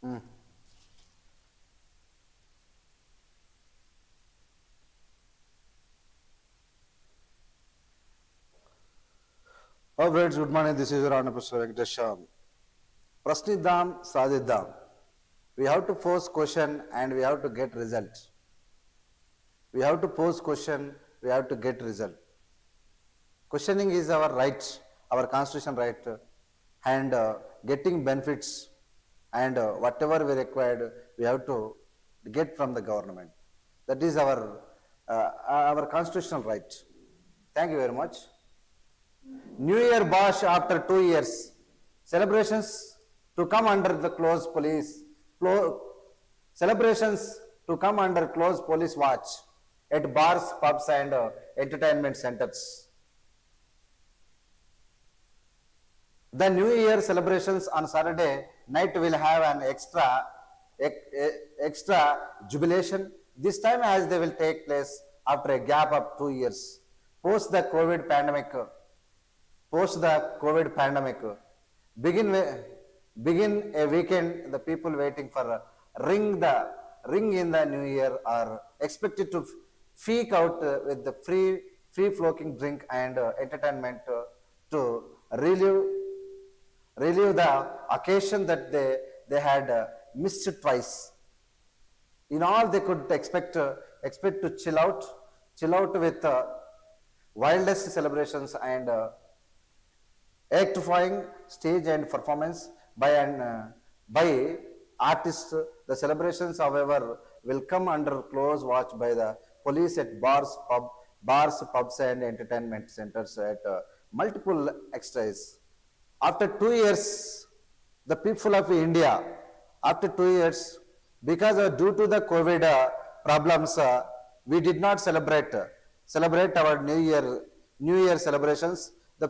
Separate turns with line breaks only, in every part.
Mm. Oh, friends, good morning. This is your Anaposala Venkatesham. Prasnidam, Sadidam. We have to pose question and we have to get result. We have to pose question, we have to get result. Questioning is our right, our constitution right, and getting benefits and whatever we required, we have to get from the government. That is our constitutional right. Thank you very much. New Year bash after 2 years. Celebrations to come under the close police. Celebrations to come under close police watch at bars, pubs and entertainment centers. The New Year celebrations on Saturday night will have an extra jubilation. This time as they will take place after a gap of 2 years. Post the COVID pandemic, begin a weekend, the people waiting for ring in the new year are expected to freak out with the free flowing drink and entertainment to relive the occasion that they had missed twice. In all, they could expect to chill out with wildest celebrations and electrifying stage and performance by artists. The celebrations, however, will come under close watch by the police at bars, pubs, and entertainment centers at multiple extras. After 2 years, the people of India, after 2 years, because due to the COVID problems, we did not celebrate our New Year celebrations the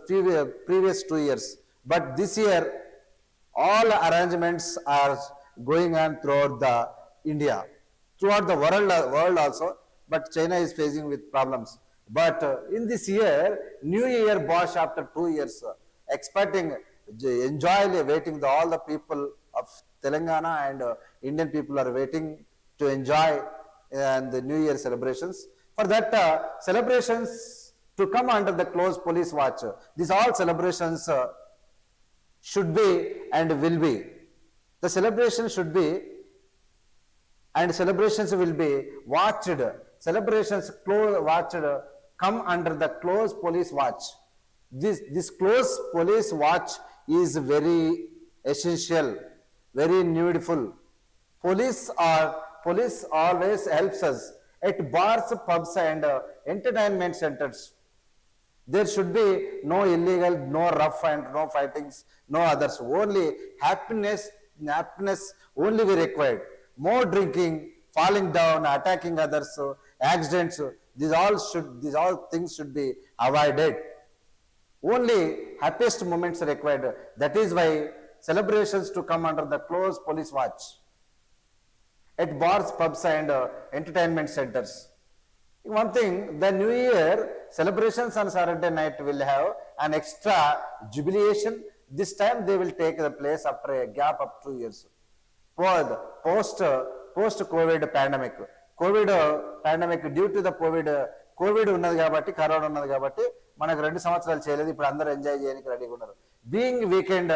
previous 2 years. But this year, all arrangements are going on throughout the India, throughout the world also. But China is facing with problems. But in this year, New Year bash after 2 years, expecting enjoy waiting. All the people of Telangana and Indian people are waiting to enjoy the New Year celebrations. For that celebrations to come under the close police watch. These all celebrations should be and will be. The celebration should be and celebrations will be watched. Celebrations watched come under the close police watch. This close police watch is very essential, very needful. Police always helps us at bars, pubs and entertainment centers. There should be no illegal, no rough and no fightings, no others. Only happiness only we required. More drinking, falling down, attacking others, accidents. These all things should be avoided. Only happiest moments are required. That is why celebrations to come under the close police watch at bars, pubs and entertainment centers. One thing, the New Year celebrations on Saturday night will have an extra jubilation. This time they will take the place after a gap of 2 years. For the post-COVID pandemic. COVID pandemic, due to the COVID ఉన్నది కాబట్టి corona ఉన్నది కాబట్టి మనకు 2 సంవత్సరాలు చేయలేదు. ఇప్పుడు అందరూ enjoy చేయడానికి రెడీగా ఉన్నారు. Being weekend,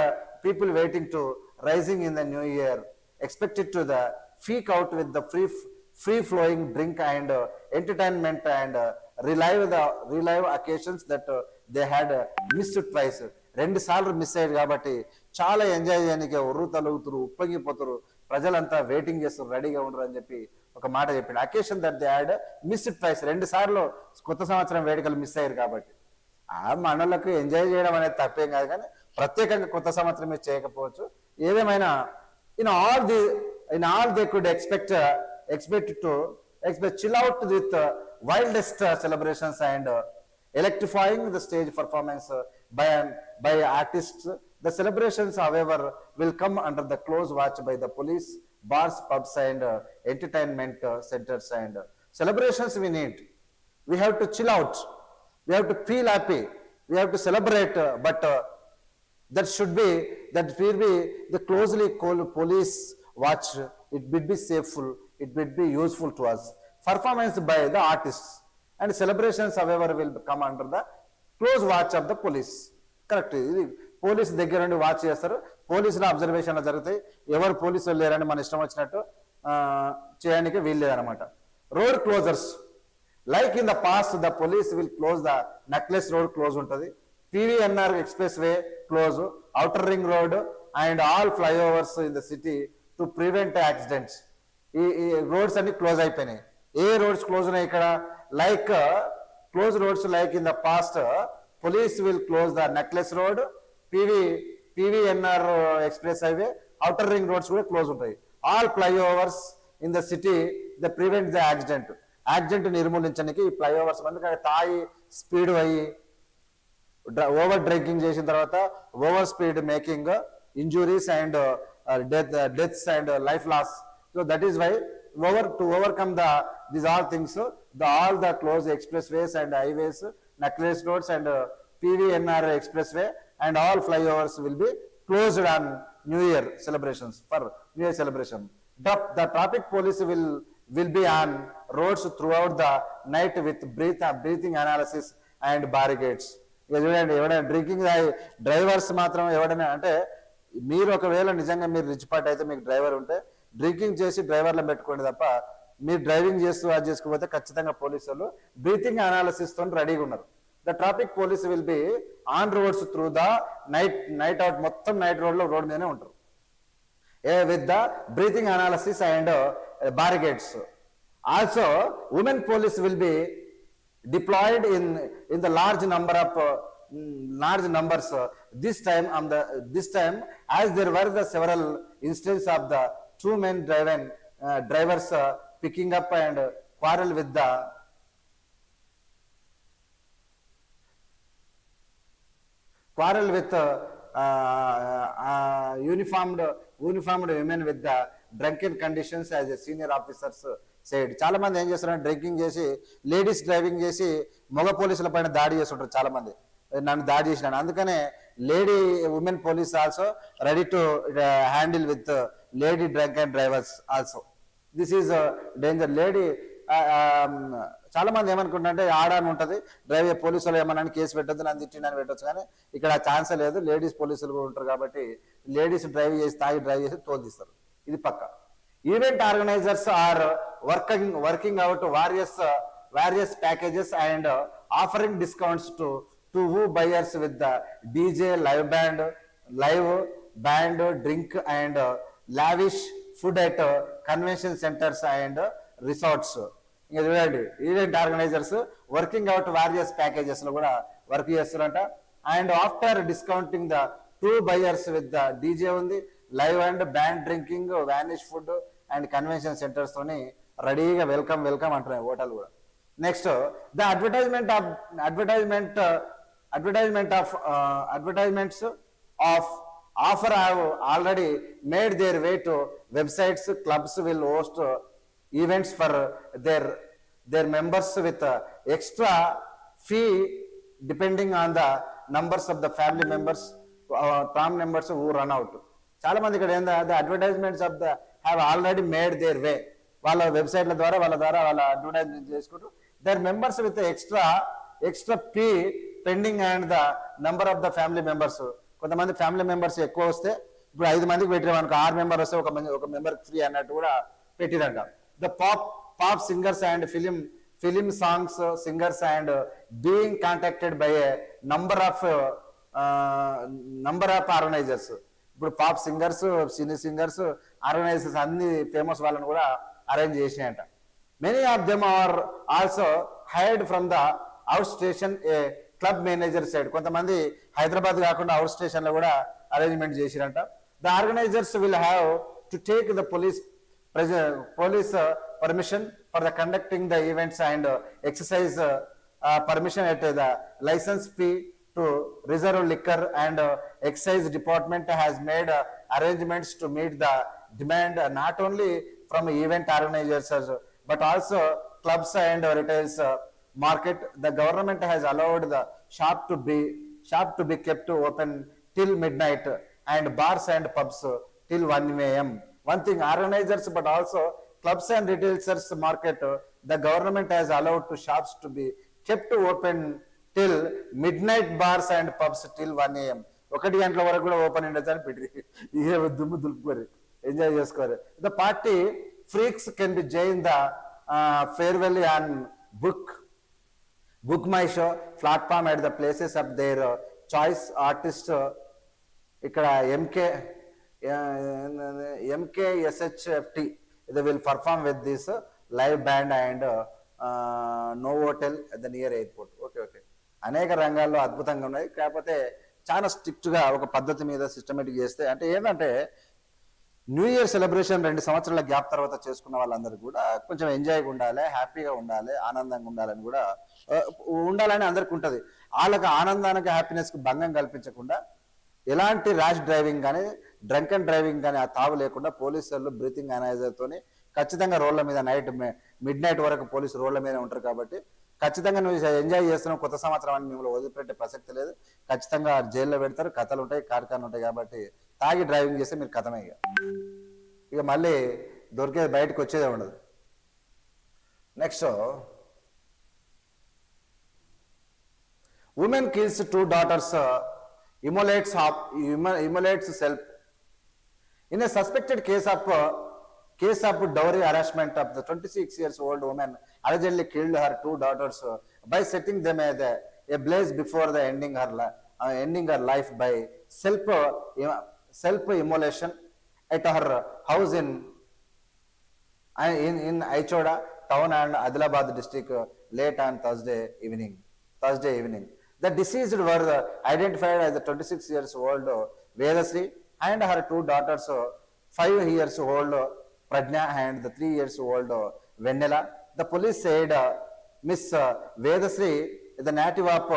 people waiting to rising in the new year, expected to the freak out with the free flowing drink and entertainment and relive occasions that they had missed twice. 2 సార్లు miss అయ్యారు కాబట్టి చాలా enjoy చేయడానికి ఉర్రు తలుగుతురు, ఉప్పొంగిపోతురు, ప్రజలంతా waiting చేస్తారు, రెడీగా ఉండరు అని చెప్పి ఒక మాట చెప్పిండు. Occasion that they had missed twice. 2 సార్లు కొత్త సంవత్సరం వేడుకలు మిస్ అయ్యారు కాబట్టి మనలకు ఎంజాయ్ చేయడం అనేది తప్పేం కాదు, కానీ ప్రత్యేకంగా కొత్త సంవత్సరం మీరు చేయకపోవచ్చు. ఏదేమైనా in all they could expect chill out with wildest celebrations and electrifying the stage performance by artists. The celebrations, however, will come under the close watch by the police, bars, pubs and entertainment centers. And celebrations we need. We have to chill out. We have to feel happy. We have to celebrate, but that will be the closely police watch, it will be safeful, it will be useful to us. Performance by the artists and celebrations, however, will come under the close watch of the police. Correct, ఇది police దగ్గర నుండి watch చేస్తారు, పోలీసుల అబ్జర్వేషన్లు జరుగుతాయి, ఎవరు పోలీసులు లేరని మన ఇష్టం వచ్చినట్టు చేయడానికి వీలు లేదనమాట. Road closures, like in the past the police will close the necklace road close ఉంటుంది, PVNR express way close, outer ring road and all flyovers in the city to prevent accidents. ఈ రోడ్స్ అన్ని close అయిపోయినాయి. ఏ roads close ఉన్నాయి ఇక్కడ? Like close roads like in the past police will close the necklace road, PVNR express highway, outer ring roads కూడా close ఉంటాయి. All flyovers in the city the prevent the accident నిర్మూలించడానికి ఈ flyovers ఎందుకంటే తాగి speed అయ్యి over drinking చేసిన తర్వాత over speed making injuries and deaths and life loss. So that is why to overcome these all things, all the closed expressways and highways, necklace roads and PVNR expressway and all flyovers will be closed on New Year celebrations, for New Year celebration. The traffic police will be on roads throughout the night with breathing analysis and barricades. చూడండి, ఎవరైనా drinking drivers మాత్రం ఎవరైనా అంటే మీరు ఒకవేళ నిజంగా మీరు rich part అయితే మీకు డ్రైవర్ ఉంటే డ్రింకింగ్ చేసి డ్రైవర్లను పెట్టుకోండి తప్ప మీరు డ్రైవింగ్ చేస్తూ అది చేసుకోకపోతే ఖచ్చితంగా పోలీసులు బ్రీతింగ్ అనాలిసిస్ తో రెడీగా ఉన్నారు. The traffic police will be on roads through the night out, మొత్తం నైట్ రోడ్ మీదనే ఉంటారు with the breathing analysis and barricades. Also women police will be deployed in the large numbers this time as there were the several instances of the two men drivers picking up and quarrel with uniformed women with the drunken conditions, as a senior officers said. చాలా మంది ఏం చేస్తారంటే drinking చేసి ladies driving చేసి మగ పోలీసుల పైన దాడి చేస్తుంటారు. చాలా మంది నన్ను దాడి చేసినాను, అందుకనే lady women police also ready to handle with lady drunk and drivers also. This is danger. Lady చాలా మంది ఏమనుకుంటారంటే ఆడాని ఉంటుంది డ్రైవర్, పోలీసులు ఏమన్నా కేసు పెట్టద్దు, నన్ను తిట్టినని పెట్టచ్చు, కానీ ఇక్కడ ఛాన్సే లేదు. లేడీస్ పోలీసులు కూడా ఉంటారు కాబట్టి లేడీస్ డ్రైవ్ చేసి తాగి డ్రైవ్ చేసి తోలుతీస్తారు, ఇది పక్క. Event organisers are working out various packages and offering discounts to who buyers with the DJ, live band, drink and lavish food at convention centers and resorts. ఇంకా చూడండి, event organisers working out various packages లో కూడా work చేస్తారంట. And after discounting the two buyers with the DJ ఉంది, live and band drinking, vanish food and convention centres తోని రెడీగా welcome అంటున్నాయి hotel కూడా. Next the advertisements of offer have already made their way to websites. Clubs will host events for their members with extra fee depending on the numbers of the family members who run out. చాలా మంది ఇక్కడ ఏందా the advertisements of the have already made their way, వాళ్ళ వెబ్సైట్ల ద్వారా వాళ్ళ advertisement చేసుకుంటూ their members with extra fee pending and the number of the family members. కొంతమంది ఫ్యామిలీ మెంబర్స్ ఎక్కువ వస్తే ఇప్పుడు 5 మందికి పెట్టినామనుకో, 6 మెంబర్ వస్తే ఒక మెంబర్ ఫ్రీ అన్నట్టు కూడా పెట్టిరంట. The pop singers and film songs singers and being contacted by a number of organisers. ఇప్పుడు pop singers, cine singers, organisers అన్ని ఫేమస్ వాళ్ళని కూడా అరేంజ్ చేసినాయంట. Many of them are also hired from the out station a club manager side. కొంతమంది హైదరాబాద్ కాకుండా out station లో కూడా arrangement చేసిరంట. The organisers will have to take the police permission for the conducting the events and exercise permission at the license fee to reserve liquor, and excise department has made arrangements to meet the demand not only from event organizers but also clubs and retail market. The government has allowed the shop to be kept open till midnight and bars and pubs till 1 One thing, organizers, but also clubs and retailers market, the government has allowed to shops to be kept open till midnight, bars and pubs till 1 AM. 1 గంటల వరకు కూడా open ఉండొచ్చని పెట్టి ఇదే దుమ్ము దులుపుకోరు, enjoy చేసుకోరు. The party freaks can be Jain the farewell and book my show platform at the places of their choice artist. ఇక్కడ MKSHFT they will perform with this live band and no hotel at the near airport. Okay అనేక రంగాల్లో అద్భుతంగా ఉన్నాయి. కాకపోతే చాలా స్ట్రిక్ట్గా ఒక పద్ధతి మీద సిస్టమేటిక్ చేస్తే, అంటే ఏంటంటే న్యూ ఇయర్ సెలబ్రేషన్ 2 సంవత్సరాల గ్యాప్ తర్వాత చేసుకున్న వాళ్ళందరూ కూడా కొంచెం ఎంజాయ్గా ఉండాలి, హ్యాపీగా ఉండాలి, ఆనందంగా ఉండాలని కూడా ఉండాలని అందరికి ఉంటుంది. వాళ్ళకి ఆనందానికి హ్యాపీనెస్కి భంగం కల్పించకుండా ఎలాంటి ర్యాష్ డ్రైవింగ్ కానీ డ్రంక్ అండ్ డ్రైవింగ్ కానీ ఆ తావు లేకుండా పోలీసులు బ్రీతింగ్ అనలైజర్తోని ఖచ్చితంగా రోడ్ల మీద మిడ్ నైట్ వరకు పోలీసు రోడ్ల మీద ఉంటారు. కాబట్టి ఖచ్చితంగా నువ్వు ఎంజాయ్ చేస్తున్నావు కొత్త సంవత్సరం అని మిమ్మల్ని వదిలిపెట్టే ప్రసక్తి లేదు. ఖచ్చితంగా జైల్లో పెడతారు, కథలు ఉంటాయి, కార్ఖానాలు ఉంటాయి. కాబట్టి తాగి డ్రైవింగ్ చేస్తే మీరు కథమే, ఇక మళ్ళీ దొరికేది బయటకు వచ్చేదే ఉండదు. Next, woman kills 2 daughters, immolates self. In a suspected case of dowry harassment of the 26 years old woman allegedly killed her 2 daughters by setting them ablaze before the ending her life by self immolation at her house in Aichoda town and Adilabad district late on Thursday evening. The deceased were identified as the 26 years old Vedasri and her 2 daughters, 5 years old Prajna and the 3 years old Vennela. The police said Miss Vedasri, the native of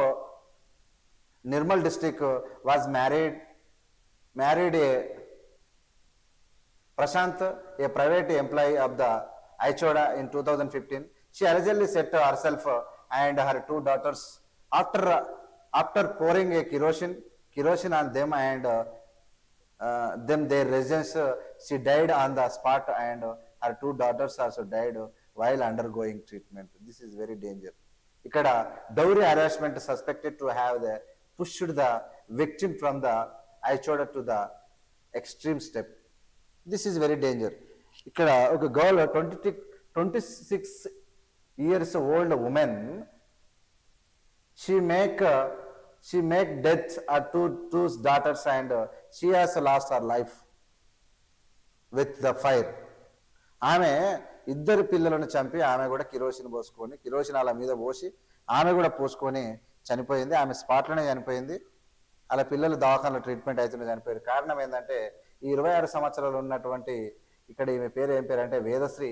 Nirmal district, was married a Prashant, a private employee of the Aichoda in 2015. She allegedly set herself and her 2 daughters after pouring a kerosene on them and their residence. She died on the spot and her 2 daughters also died while undergoing treatment. This is very dangerous. ఇక్కడ dowry harassment suspected to have pushed the victim from the Aichoda to the extreme step. This is very dangerous. ఇక్కడ ఒక girl 26 years old woman, she make death her two daughters and she has lost her life with the fire. ఆమె ఇద్దరు పిల్లలను చంపి ఆమె కూడా kerosene అలా మీద పోసి ఆమె కూడా పోసుకొని చనిపోయింది. ఆమె స్పాట్లోనే చనిపోయింది. అలా పిల్లలు దవాఖానలో ట్రీట్మెంట్ అవుతుండే చనిపోయారు. కారణం ఏంటంటే ఈ 26 సంవత్సరాలు ఉన్నటువంటి ఇక్కడ ఈమె పేరు ఏం పేరు అంటే వేదశ్రీ,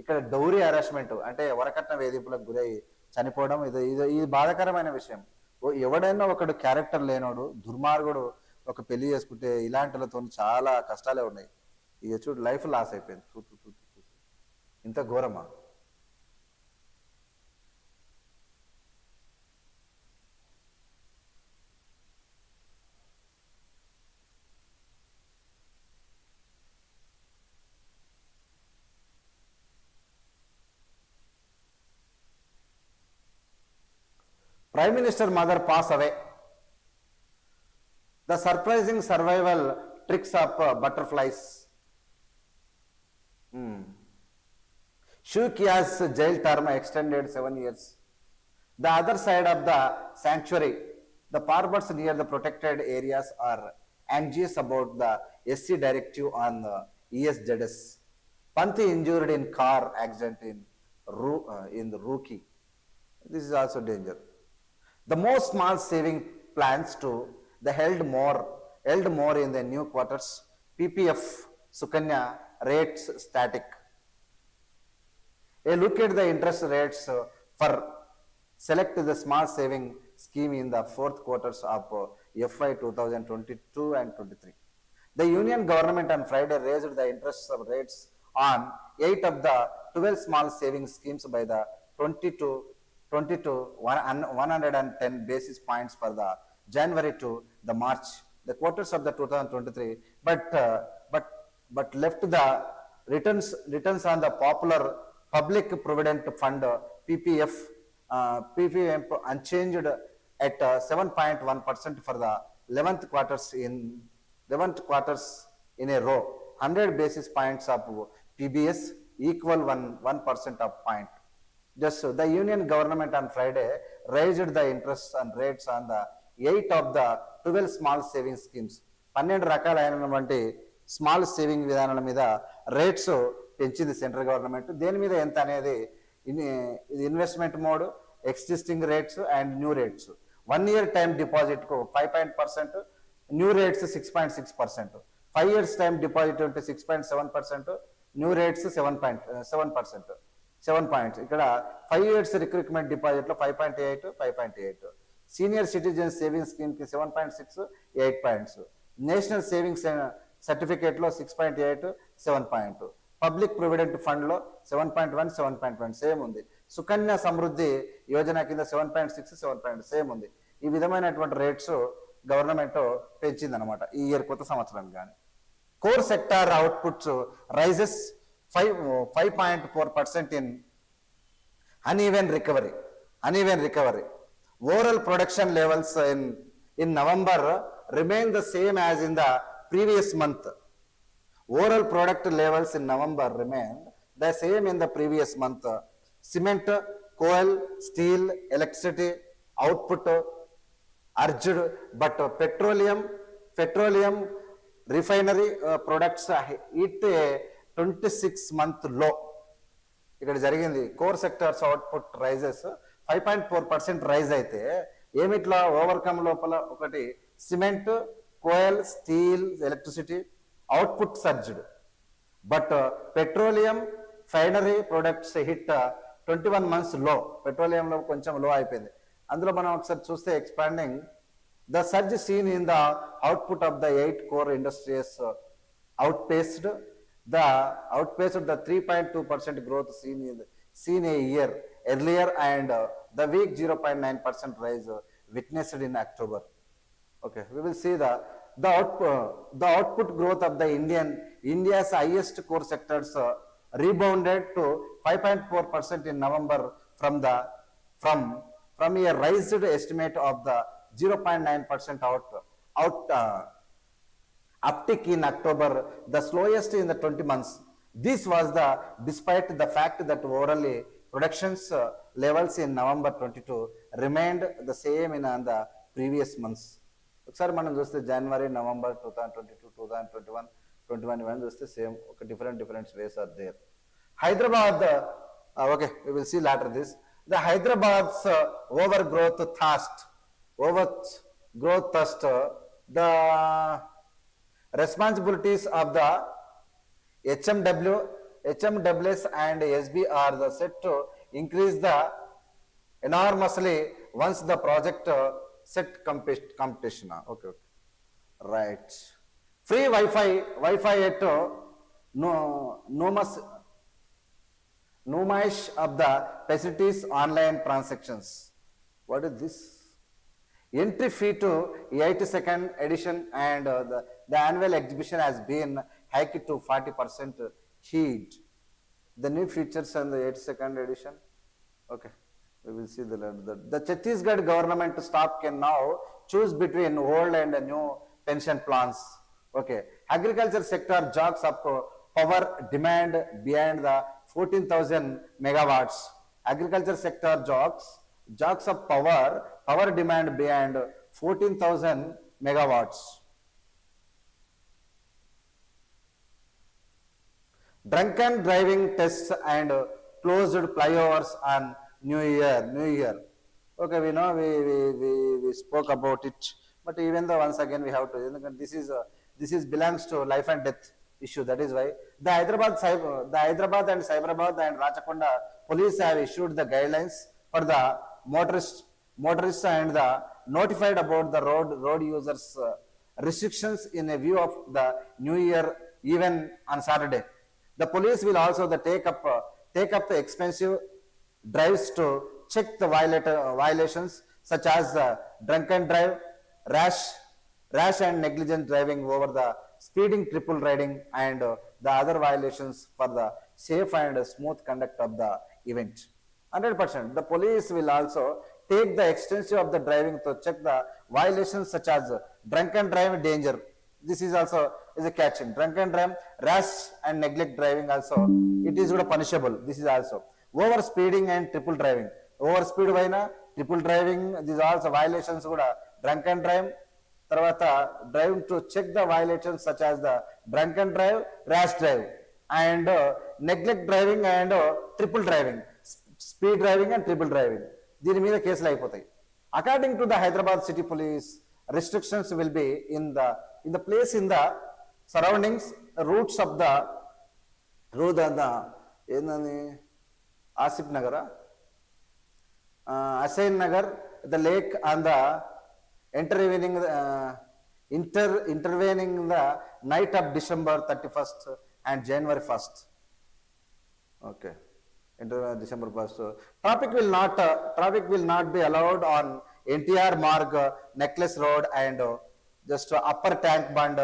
ఇక్కడ డౌరీ హరాస్మెంట్ అంటే వరకట్న వేధింపులకు గురై చనిపోవడం ఇది బాధాకరమైన విషయం. ఎవడైనా ఒకడు క్యారెక్టర్ లేనోడు దుర్మార్గుడు ఒక పెళ్లి చేసుకుంటే ఇలాంటిలతో చాలా కష్టాలే ఉన్నాయి. ఇక చూడు లైఫ్ లాస్ అయిపోయింది. ఇంత ఘోరమా? Prime Minister mother pass away. The surprising survival tricks of butterflies. Shiv Kia's jail term extended 7 years. The other side of the sanctuary, the farmers near the protected areas are anxious about the SC directive on the ESZS. Panthi injured in car accident in the Rookie. This is also danger. The most small saving plans to the held more in the new quarters. PPF Sukanya rates static. A look at the interest rates for select the small saving scheme in the 4th quarters of FY 2022 and 23. The union government on Friday raised the interest rates on 8 of the 12 small saving schemes by the 20 to 110 basis points for the January to the March, the quarters of the 2023. But but left the returns on the popular public provident fund PPF PPF unchanged at 7.1% for the 11th quarters in a row. 100 basis points of PBS equal 1% of point. Just the Union government on Friday raised the interest and rates on the 8 of the 12 small savings schemes. 12 రకాలైనటువంటి small saving విధానాల మీద rates పెంచింది central government. దేని మీద ఎంత అనేది ఇది investment mode, existing rates and new rates. 1 year time డిపాజిట్కు 5%, new rates 6.6%. 5 years time deposit ఉంటే 6.7%, న్యూ రేట్స్ 7%. 7 పాయింట్స్. ఇక్కడ 5 years రిక్రూట్మెంట్ డిపాజిట్లో 5.8. సీనియర్ సిటిజన్ సేవింగ్స్ స్కీమ్కి 7.6, 8 పాయింట్స్. నేషనల్ సేవింగ్స్ సర్టిఫికేట్లో 6.8, 7 పాయింట్. పబ్లిక్ ప్రొవిడెంట్ ఫండ్లో 7.1, 7.1 సేమ్ ఉంది. సుకన్య సమృద్ధి యోజన కింద 7.6, 7 సేమ్ ఉంది. ఈ విధమైనటువంటి రేట్స్ గవర్నమెంట్ పెంచింది అనమాట ఈ ఇయర్ కొత్త సంవత్సరానికి. కానీ core sector outputs rises 5.4% in uneven recovery. Overall production levels in November remain the same as in the previous month. Overall product levels in November remain the same in the previous month. Cement, coal, steel, electricity output urged, but petroleum refinery products hit a 26-month low. ఇక్కడ జరిగింది core sectors output rises 5.4% rise అయితే ఏమిట్లా overcome లోపల ఒకటి cement, coal, steel, electricity output surged, but petroleum refinery products hit 21 months లో. పెట్రోలియంలో కొంచెం లో అయిపోయింది. అందులో మనం ఒకసారి చూస్తే expanding the surge seen in the output of the 8 core industries outpaced the 3.2% growth seen a year earlier and the weak 0.9% rise witnessed in October. Okay, we will see the output growth of the India's highest core sectors rebounded to 5.4% in November from a raised estimate of the 0.9% uptick in October, the slowest in the 20 months. This was despite the fact that overall productions levels in November 22 remained the same in the previous months. ఒకసారి మనం చూస్తే జనవరి, November 2022, 2021, 2021 చూస్తే same ఒక different ways are there. Hyderabad, okay, we will see later this. The Hyderabad's overgrowth thirst, the responsibilities of the HMWs and SB are set to increase enormously once the project set competition. Okay, right. Free Wi-Fi at numerous of the facilities online transactions. What is this? Entry fee to 82nd edition and the annual exhibition has been hiked to 40% heat. The new features on the 82nd edition. Okay, we will see the Chhattisgarh government staff can now choose between old and new pension plans. Okay, agriculture sector jogs up power demand beyond the 14,000 megawatts. Agriculture sector jogs up power demand beyond 14,000 megawatts. Drunken driving tests and closed flyovers on New Year. Okay, we know we spoke about it, but even though once again we have to, this is belongs to life and death issue. That is why the Hyderabad and Cyberabad and Rachakonda police have issued the guidelines for the motorists and the notified about the road users restrictions in a view of the New Year even on Saturday. The police will also take up the expensive drives to check the violations such as drunken drive, rash and negligent driving over the speeding, triple riding and the other violations for the safe and smooth conduct of the event. 100%. The police will also take the extensive of the driving to check the violations such as drunken driving danger. This is also is a catching. Drunken drive, rash and neglect driving also. It is punishable. This is also over speeding and triple driving. Over speed vaina, triple driving. These are also violations. Drunken drive. తర్వాత driving to check the violations such as the drunken drive, rash drive and neglect driving and triple driving, speed driving and triple driving. దీని మీద కేసులు అయిపోతాయి. According to the Hyderabad city police, restrictions will be in the place in the surroundings routes of the road and the ఏందని Asif Nagar, assign Nagar, the lake and the intervening the night of December 31st and January 1st. Okay, December 1st. Traffic will not be allowed on NTR Marg, Necklace Road and just upper tank band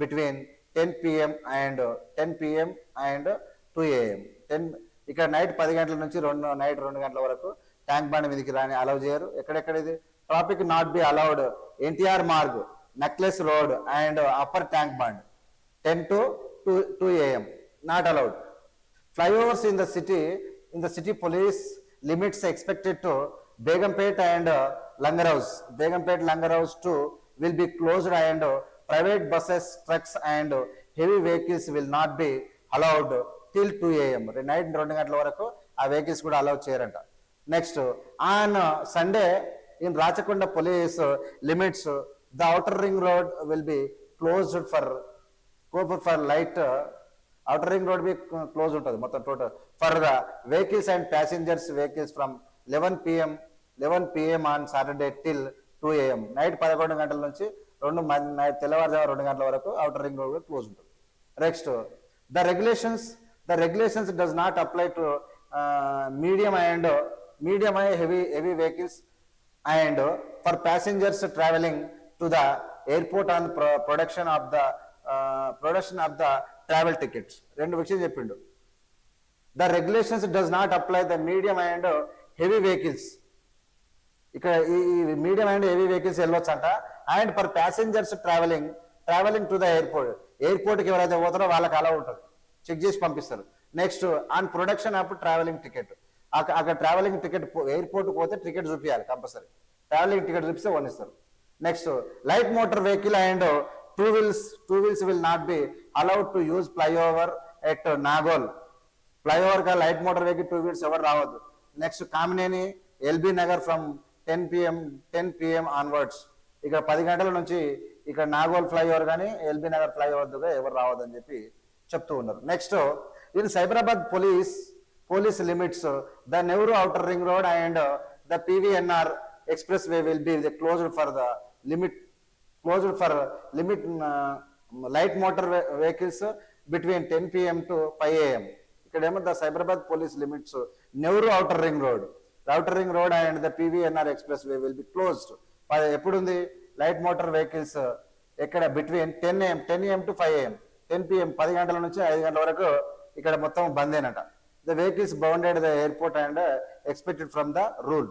between 10 p.m. and 2 a.m. ఇక్కడ night 10 గంటల నుంచి night 2 గంటల వరకు tank bund మీదకి రాని allow చేయరు. ఎక్కడెక్కడ ఇది traffic not be allowed NTR Marg, necklace road and upper tank bund 10 to 2 a.m. Not allowed. Flyovers in the city police limits expected to Begumpet and Langar House too will be closed and private buses, trucks and heavy vehicles will not be allowed till 2 a.m. Night 2 గంటల వరకు ఆ vehicles కూడా allow చేయరంట. Next on Sunday in Rachakonda police limits the outer ring road will be closed for light. Outer ring road be closed ఉంటుంది మొత్తం total for the vehicles and passengers vehicles from 11 p.m. on Saturday till 2 a.m. Night 11 గంటల నుంచి night తెల్లవారుజాము 2 గంటల వరకు outer ring road close ఉంటుంది. Next the regulations does not apply to medium and heavy vehicles and for passengers traveling to the airport on production of the travel tickets. రెండు విషయం చెప్పిండు. The regulations does not apply the medium and heavy vehicles. ఇక్కడ ఈ medium and heavy vehicles వెళ్ళొచ్చు అంట. And for passengers travelling to the ఎయిర్పోర్ట్కి ఎవరైతే పోతారో వాళ్ళకి అలా ఉంటుంది, చెక్ చేసి పంపిస్తారు. Next on production of travelling ticket, అక్కడ ట్రావెలింగ్ టికెట్ ఎయిర్పోర్ట్ పోతే టికెట్ చూపించాలి కంపల్సరీ, ట్రావెలింగ్ టికెట్ చూపిస్తే వనిస్తారు. Next light motor vehicle and two wheels will not be allowed to use flyover at Nagole. Flyover గా లైట్ మోటార్ వెహికల్ 2 వీల్స్ ఎవరు రావద్దు. Next Kamineni LB Nagar from 10 p.m. Onwards. ఇక్కడ 10 గంటల నుంచి ఇక్కడ నాగోల్ ఫ్లైఓవర్ కానీ ఎల్బీ నగర్ ఫ్లైఓవర్ దగ్గర ఎవరు రావద్దని చెప్పి చెప్తూ ఉన్నారు. Next in Cyberabad police limits the Nehru outer ring road and the PVNR express way will be closed for light motor vehicles between 10 p.m. to 5 a.m. ఇక్కడేమో the Cyberabad police limits Nehru outer ring road and the PVNR express way will be closed. ఎప్పుడు ఉంది light motor vehicles ఎక్కడ between 10 a.m. to 5 a.m. 10 p.m. 10 గంటల నుంచి 5 గంటల వరకు ఇక్కడ మొత్తం బంద్ అయినట. The vehicles bounded the airport and expected from the rule.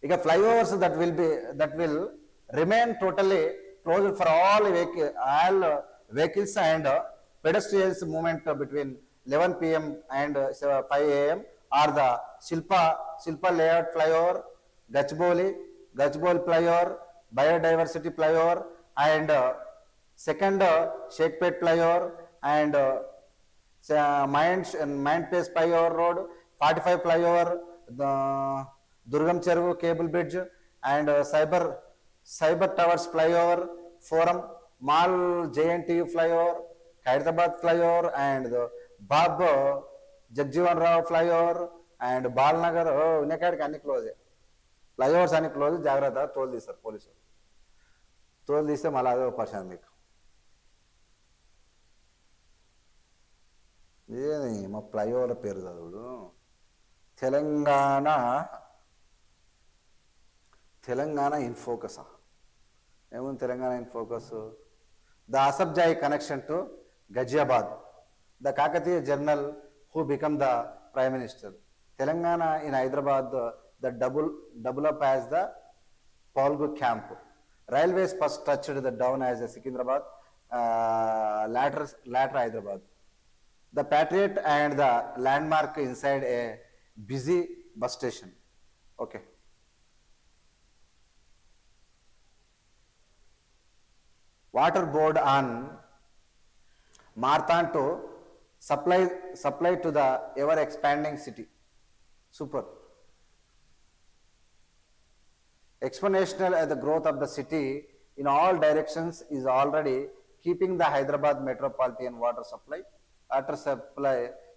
ఇక flyovers that will remain totally closed for all vehicles and pedestrians movement between 11 p.m. and 5 a.m. are the Shilpa layout flyover, Gachboli flyover, biodiversity flyover and second Shakepet flyover and Mind Place flyover road, 45 flyover, the Durgam Cheruvu cable bridge and Cyber Towers flyover, Forum Mall JNTU flyover, Hyderabad flyover and the Bab Jagjivan Rao flyover and Balnagar. వినేకాడికి అన్ని close, flyovers అన్ని close. జాగ్రత్త, తోలు తీస్తారు police, తోలు తీస్తే మళ్ళీ అదే పరిశాన్ మీకు. ఇదేది మా ఫ్లైఓవర్ పేరు చదువుడు. Telangana in focus. ఏముంది తెలంగాణ ఇన్ ఫోకస్? ద అసబ్జాయి connection to Ghaziabad the Kakatiya general who became the prime minister. Telangana in Hyderabad, the double up as the Palgu camp. Railways first touched the down as a Secunderabad, later Hyderabad. The Patriot and the landmark inside a busy bus station. Okay. Water board on Marthan to supply to the ever expanding city. Super. Exponential the growth of the city in all directions is already keeping the Hyderabad metropolitan water supply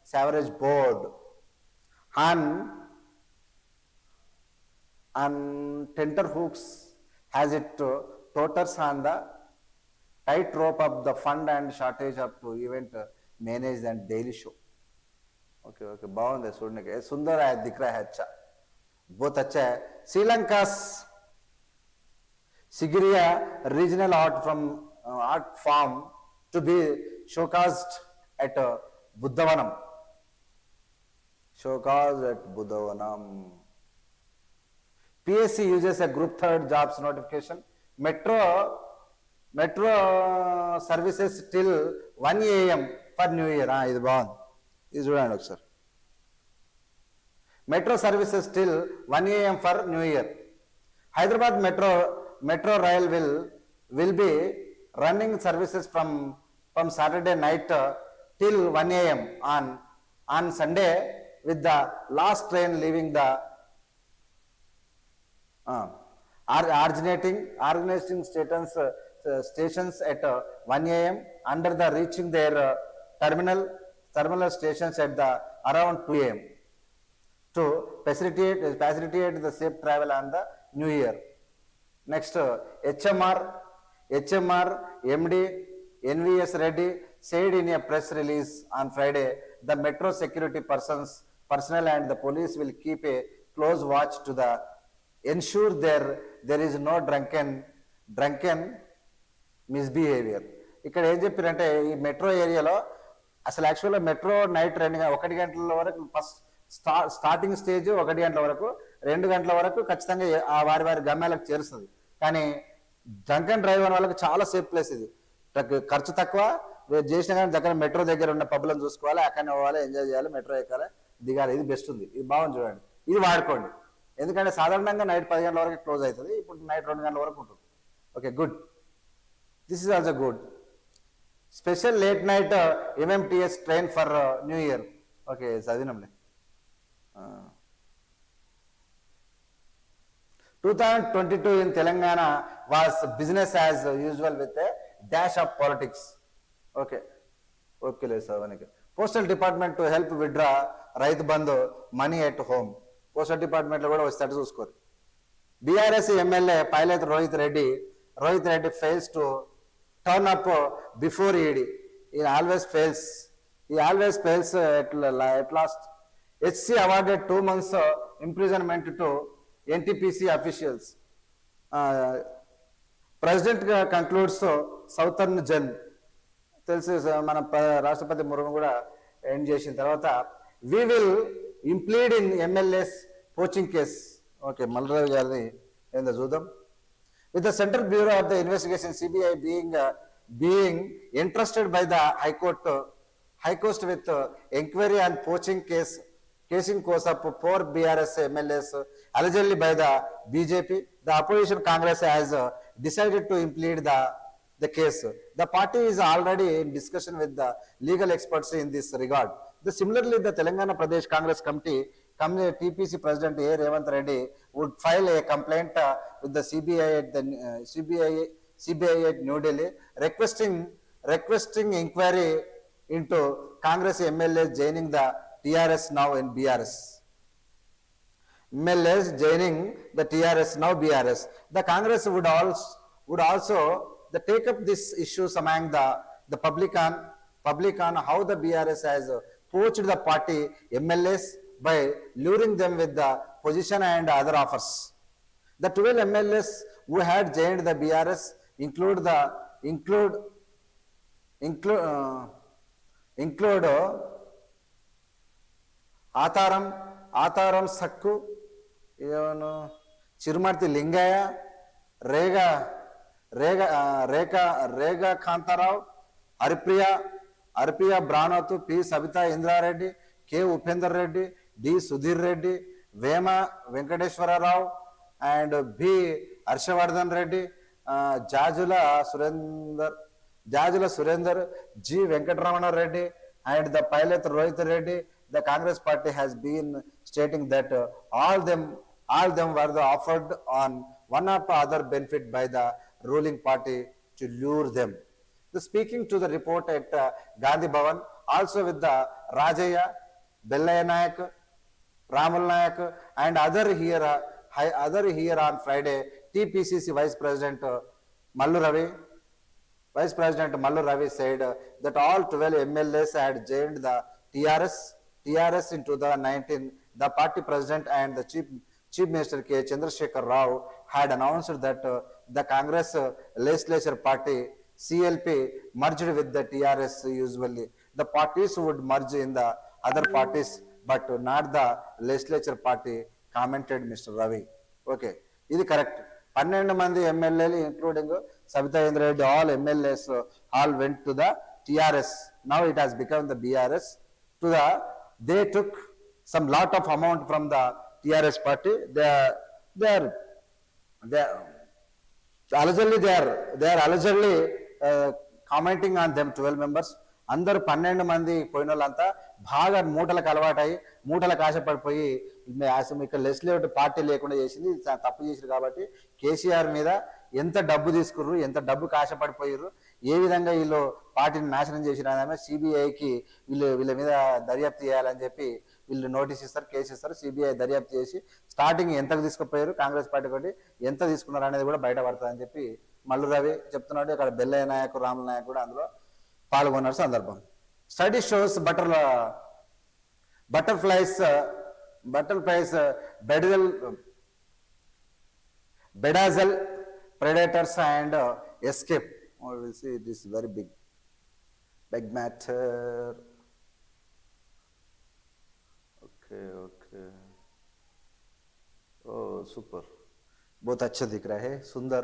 Sewerage board on tenterhooks has it toters on the tight rope of the fund and shortage up to event managed and daily show. Okay, bound सुनने के सुंदर है दिख रहा है अच्छा बहुत अच्छा है श्रीलंका's Sigiriya regional art form to be showcased at Buddhavanam. Showcased at Buddhavanam. PSC uses a group third jobs notification. Metro services till 1 a.m. for New Year. This is bond. This is sir. Metro services till 1 a.m. for New Year. Hyderabad Metro Rail will be running services from Saturday night till 1 a.m. on Sunday with the last train leaving the originating stations at 1 a.m. under the reaching their terminal stations at the around 2 a.m. to facilitate the safe travel on the New Year. Next, HMR, MD, NVS Reddy said in a press release on Friday, the metro security personnel and the police will keep a close watch to ensure there is no drunken misbehavior. ఇక్కడ ఏం చెప్పారంటే ఈ metro ఏరియాలో అసలు యాక్చువల్గా metro night 1 గంటల వరకు first starting stage 1 గంటల వరకు 2 గంటల వరకు ఖచ్చితంగా ఆ వారి గమ్యాలకు చేరుస్తుంది. కానీ డ్రంకన్ డ్రైవర్ వాళ్ళకి చాలా సేఫ్ ప్లేస్ ఇది, ఖర్చు తక్కువ, చేసినా కానీ దగ్గర మెట్రో దగ్గర ఉన్న పబ్లను చూసుకోవాలి, అక్కడనే పోవాలి, ఎంజాయ్ చేయాలి, మెట్రో ఎక్కాలి, దిగాలి. ఇది బెస్ట్ ఉంది, ఇది బాగుంది చూడండి, ఇది వాడుకోండి. ఎందుకంటే సాధారణంగా నైట్ 10 గంటల వరకు క్లోజ్ అవుతుంది, ఇప్పుడు నైట్ 2 గంటల వరకు ఉంటుంది. Okay, good. This is also good. Special late night MMTS train for new year. Okay, చదివినాంలే. 2022 in Telangana was business as usual with a dash of politics. Okay, sir. Postal Department to help withdraw Raitu Bandhu money at home. Postal Department lo kuda vastadu chuskori. BRS MLA pilot Rohit Reddy fails to turn up before ED. He always fails at last. HC awarded 2 months imprisonment to NTPC officials. President concludes Southern Gen. తెలిసి మన రాష్ట్రపతి ముర్ము కూడా end చేసిన తర్వాత we will implead in MLA's poaching case. Okay, Malrao గారిది ఏందో చూద్దాం. With the Central Bureau of the Investigation CBI being entrusted by the High Court with inquiry on poaching casing course of 4 BRS MLAs allegedly by the BJP, the opposition Congress has decided to implead the case. The party is already in discussion with the legal experts in this regard. Similarly, the Telangana Pradesh Congress Committee, TPC President A. Revant Reddy would file a complaint with the CBI at New Delhi, requesting inquiry into Congress MLAs joining the TRS now in BRS. MLAs joining the TRS now BRS. The Congress would also take up these issues among the public on how the BRS has poached the party MLAs by luring them with the position and other offers. The 12 MLAs who had joined the BRS include include ఆతారం ఆతారం సక్కు ఏమను చిరుమర్తి లింగయ్య రేగ Rega Rekha Rega Kantharao Haripriya Haripriya Banoth P Sabitha Indrareddy K Upender Reddy D Sudheer Reddy Vema Venkateswararao and B Harshavardhan Reddy Jajula Surender G Venkataramana Reddy and the pilot Rohit Reddy. The Congress party has been stating that all them were offered on one or other benefit by the ruling party to lure them. The speaking to the report at Gandhi Bhavan, also with the Rajaya, Bellaya Nayak, Ramal Nayak, and other here on Friday, TPCC Vice President Mallu Ravi. Vice President Mallu Ravi said that all 12 MLAs had joined the TRS in 2019. The party president and the Chief Minister K. Chandrasekhar Rao had announced that the Congress legislature party CLP merged with the TRS usually. The parties would merge in the other parties, but not the legislature party, commented Mr. Ravi. Okay, this is correct. 12 మంది ఎమ్మెల్యేలు including Sabitha Indra Reddy all MLAs all went to the TRS. Now it has become the BRS. They took some lot of amount from the TRS party. They are allegedly commenting on them 12 members. అందరూ 12 మంది పోయిన వాళ్ళంతా బాగా మూటలకు అలవాటై మూటలకు ఆశపడిపోయి ఇక్కడ legislative party లేకుండా చేసింది తప్పు చేసిరు కాబట్టి కేసీఆర్ మీద ఎంత డబ్బు తీసుకుర్రు ఎంత డబ్బుకి ఆశపడిపోయారు ఏ విధంగా వీళ్ళు పార్టీని నాశనం చేసిరు సిబిఐకి వీళ్ళ మీద దర్యాప్తు చేయాలని చెప్పి వీళ్ళు నోటీస్ ఇస్తారు కేసు ఇస్తారు సిబిఐ దర్యాప్తు చేసి స్టార్టింగ్ ఎంతకు తీసుకుపోయారు కాంగ్రెస్ పార్టీ కొట్టి ఎంత తీసుకున్నారు అనేది కూడా బయటపడుతుందని చెప్పి మల్లు రవి చెప్తున్నాడు. ఇక్కడ బెల్లయ్య నాయక్ రాముల నాయక్ కూడా అందులో పాల్గొన్న సందర్భం. Study shows butterflies bedazzle predators and escape. We see this very big matter. Okay. Oh, super. बहुत अच्छा दिख रहा है, सुंदर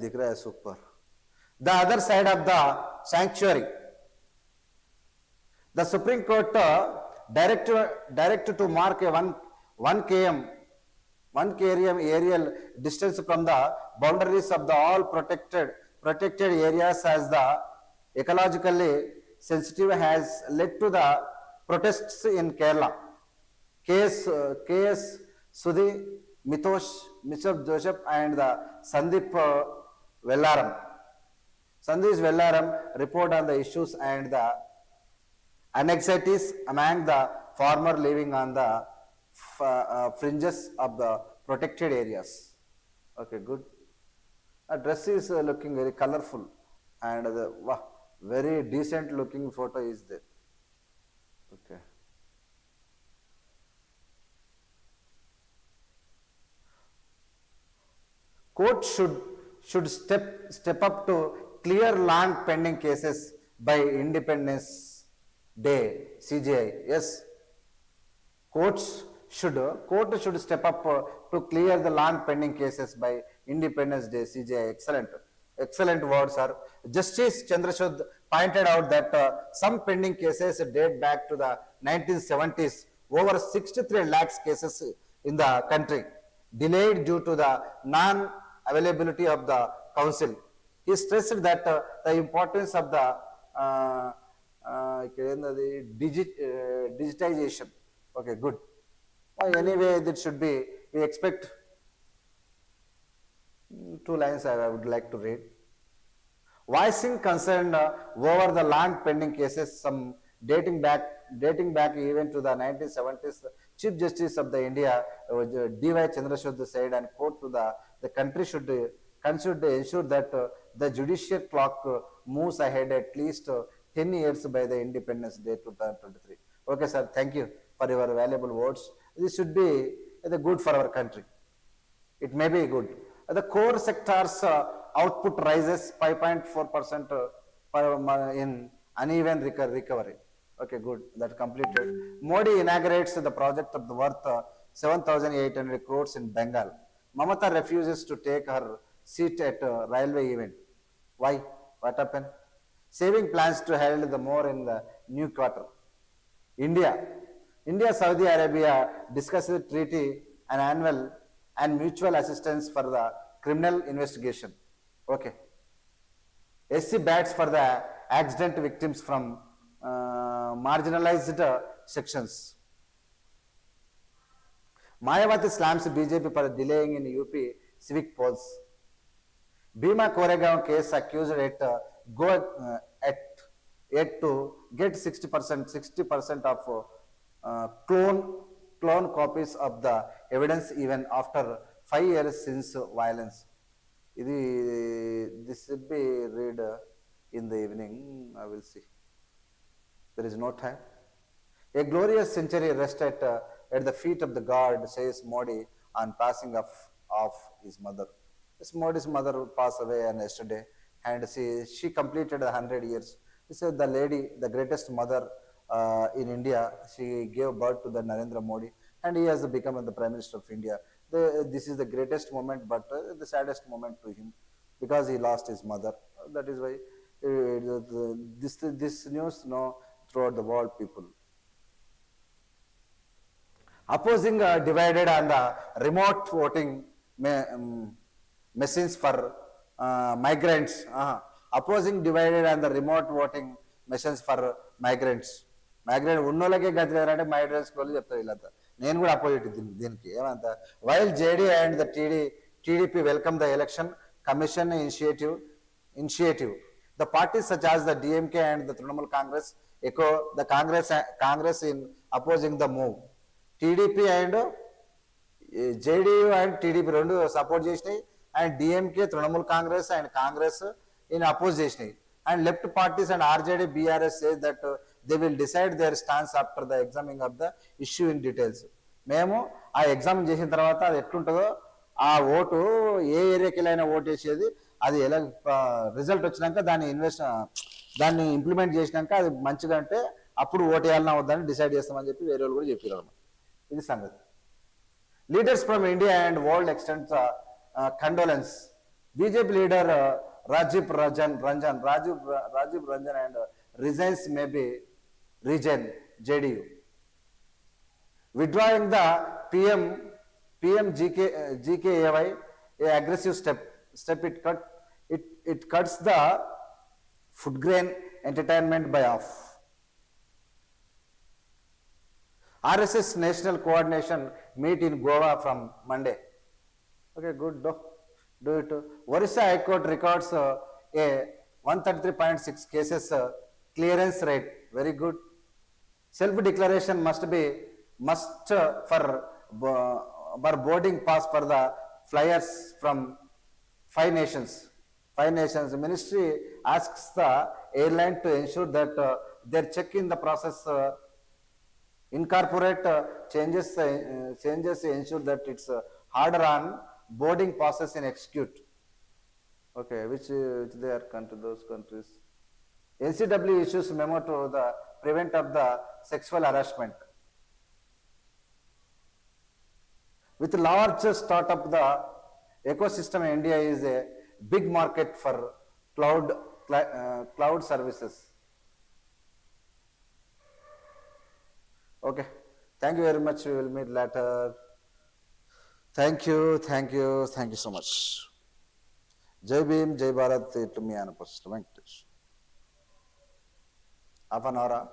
दिख रहा है, super. The other side of the sanctuary, the Supreme Court direct to mark a 1 km aerial distance from the boundaries of the all protected areas as the ecologically sensitive has led to the protests in Kerala. KS Sudhi, Mitosh Joseph and the Sandeep Vellaram report on the issues and the anxieties among the farmer living on the fringes of the protected areas. Okay, good. A dress is looking very colorful and very decent looking photo is there. Okay. Court should step up to clear long pending cases by Independence Day, CJI. Yes, court should step up to clear the long pending cases by Independence Day, CJI. Excellent words, sir. Justice Chandrachud pointed out that some pending cases date back to the 1970s. Over 63 lakhs cases in the country delayed due to the non-availability of the council. He stressed that the importance of the digitization. Okay, good. Anyway, that should be, we expect 2 lines I would like to read. Voicing concern over the long pending cases, some dating back even to the 1970s, Chief Justice of the India, D.Y. Chandrachud said, and quote, to the country should ensure that the judicial clock moves ahead at least 10 years by the Independence Day 2023. Okay, sir, thank you for your valuable words. This should be good for our country. It may be good. The core sector's output rises 5.4% in uneven recovery. Okay, good. That completed. Modi inaugurates the project of the worth 7,800 crores in Bengal. Mamata refuses to take her seat at a railway event. Why? What happened? Saving plans to hold the more in the new quarter. India. India, Saudi Arabia discussed the treaty and annual and mutual assistance for the criminal investigation. Okay. SC bats for the accident victims from marginalized sections. Mayawati slams BJP for delaying in UP civic polls. Bhima Koregaon case accused at at to get 60% of clone copies of the evidence even after 5 years since violence. This should be read in the evening. I will see. There is no time. A glorious century rests at the feet of the God, says Modi on passing of his mother. Yes, Modi's mother passed away yesterday, and she completed 100 years. This is the lady, the greatest mother in India. She gave birth to the Narendra Modi, and he has become the Prime Minister of India. This is the greatest moment, but the saddest moment to him, because he lost his mother. That is why this news throughout the world, people. Opposing divided on the remote voting machines for migrants. Opposing divided on the remote voting machines for migrants. Migrant ఉన్నోళ్ళకే గతి లేదంటే migrants వాళ్ళు చెప్తారు వీళ్ళంతా. నేను కూడా opposite దీనికి ఏమంత. While JD and the TDP welcome the election commission initiative, the parties such as the DMK and the Trinamool Congress echo the Congress in opposing the move. TDP and JDU and TDP రెండు support చేసినాయి, and DMK, Trinamool Congress and Congress in oppose చేసినాయి. And left parties and RJD, BRS say that they will decide their stance after the examining of the issue in details. మేము ఆ exam చేసిన తర్వాత అది ఎట్లుంటుందో, ఆ vote ఏ ఏరియాకి వెళ్ళైనా vote వేసేది, అది ఎలా రిజల్ట్ వచ్చినాక దాన్ని ఇంప్లిమెంట్ చేసినాక అది మంచిగా అంటే అప్పుడు ఓటు వేయాలన్నా వద్దని డిసైడ్ చేస్తామని చెప్పి వేరే వాళ్ళు కూడా చెప్పారు అన్నమాట. ఇది సంగతి. Leaders from India and world extend condolence. BJP leader Rajiv Ranjan and resigns maybe region JDU. Withdrawing the PM GKAY, a aggressive step. It cuts the food grain entertainment by half. RSS National Coordination meet in Goa from Monday. Okay, good. Do it. Orissa High Court records a 133.6 cases clearance rate. Very good. Self-declaration must for boarding pass for the flyers from 5 nations. The ministry asks the airline to ensure that their check-in the process incorporate changes ensure that it's harder on boarding process in execute. Okay, which they are those countries. NCW issues memo to the prevent of the sexual harassment. With large startup, the ecosystem in India is a big market for cloud services. Okay, thank you very much. We will meet later. Thank you so much. Jai Bhim, Jai Bharat, to me Anaposala, Venkatesham. Half an hour.